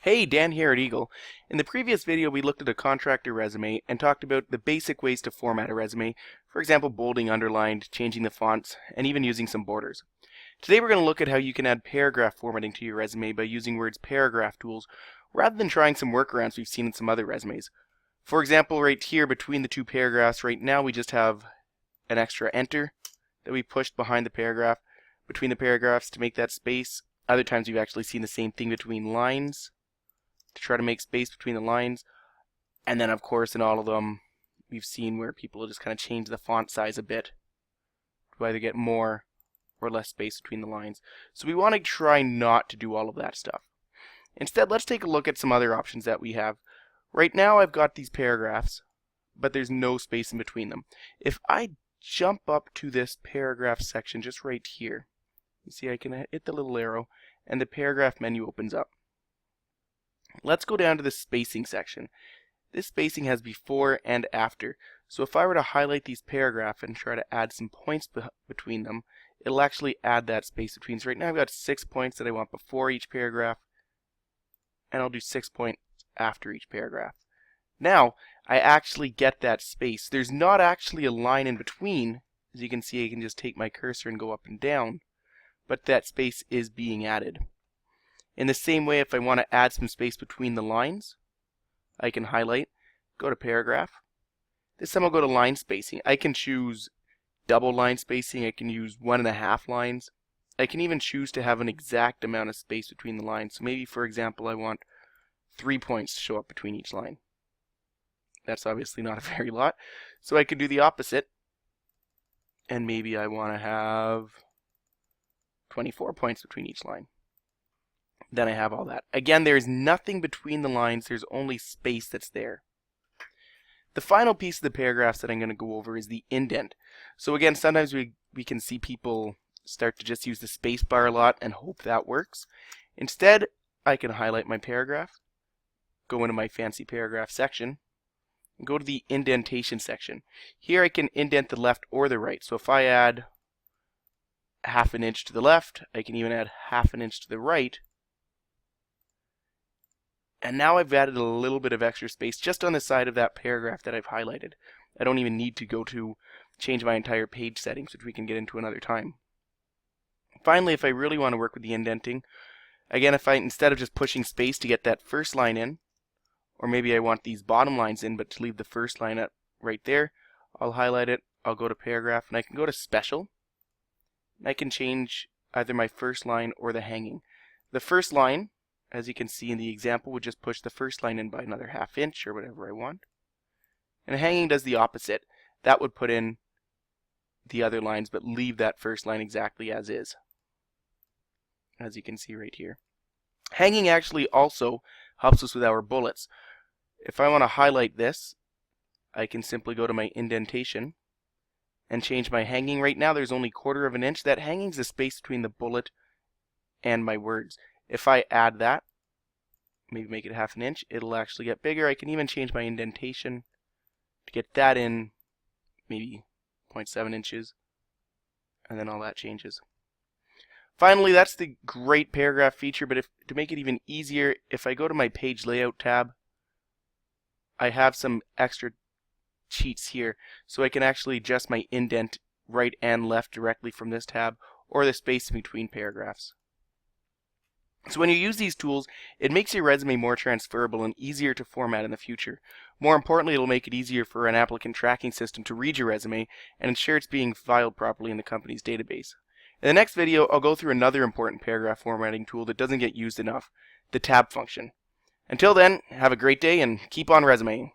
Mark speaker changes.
Speaker 1: Hey, Dan here at Eagle. In the previous video we looked at a contractor resume and talked about the basic ways to format a resume, for example bolding, underlined, changing the fonts, and even using some borders. Today we're going to look at how you can add paragraph formatting to your resume by using Word's paragraph tools rather than trying some workarounds we've seen in some other resumes. For example, right here between the two paragraphs, right now we just have an extra enter that we pushed behind the paragraph between the paragraphs to make that space. Other times we've actually seen the same thing between lines to try to make space between the lines. And then of course in all of them we've seen where people just kind of change the font size a bit to either get more or less space between the lines. So we want to try not to do all of that stuff. Instead, let's take a look at some other options that we have. Right now I've got these paragraphs, but there's no space in between them. If I jump up to this paragraph section just right here, you see I can hit the little arrow and the paragraph menu opens up. Let's go down to the spacing section. This spacing has before and after. So if I were to highlight these paragraphs and try to add some points between them, it'll actually add that space between. So right now I've got 6 points that I want before each paragraph, and I'll do 6 points after each paragraph. Now I actually get that space. There's not actually a line in between. As you can see, I can just take my cursor and go up and down, but that space is being added. In the same way, if I want to add some space between the lines, I can highlight, go to paragraph. This time I'll go to line spacing. I can choose double line spacing. I can use 1.5 lines. I can even choose to have an exact amount of space between the lines. So maybe, for example, I want 3 points to show up between each line. That's obviously not a very lot. So I could do the opposite. And maybe I want to have 24 points between each line. Then I have all that. Again, there's nothing between the lines, there's only space that's there. The final piece of the paragraphs that I'm going to go over is the indent. So again, sometimes we can see people start to just use the space bar a lot and hope that works. Instead, I can highlight my paragraph, go into my fancy paragraph section, and go to the indentation section. Here I can indent the left or the right. So if I add 1/2 inch to the left, I can even add 1/2 inch to the right. And now I've added a little bit of extra space just on the side of that paragraph that I've highlighted. I don't even need to go to change my entire page settings, which we can get into another time. Finally, if I really want to work with the indenting, again, if I, instead of just pushing space to get that first line in, or maybe I want these bottom lines in, but to leave the first line up right there, I'll highlight it, I'll go to paragraph, and I can go to special, and I can change either my first line or the hanging. The first line, as you can see in the example, would just push the first line in by another 1/2 inch or whatever I want. And hanging does the opposite. That would put in the other lines but leave that first line exactly as is, as you can see right here. Hanging actually also helps us with our bullets. If I want to highlight this, I can simply go to my indentation and change my hanging. Right now there's only 1/4 inch. That hanging is the space between the bullet and my words. If I add that, maybe make it 1/2 inch, it'll actually get bigger. I can even change my indentation to get that in maybe 0.7 inches, and then all that changes. Finally, that's the great paragraph feature, but to make it even easier, if I go to my page layout tab, I have some extra cheats here, so I can actually adjust my indent right and left directly from this tab, or the space between paragraphs. So when you use these tools, it makes your resume more transferable and easier to format in the future. More importantly, it'll make it easier for an applicant tracking system to read your resume and ensure it's being filed properly in the company's database. In the next video, I'll go through another important paragraph formatting tool that doesn't get used enough, the tab function. Until then, have a great day and keep on resumeing.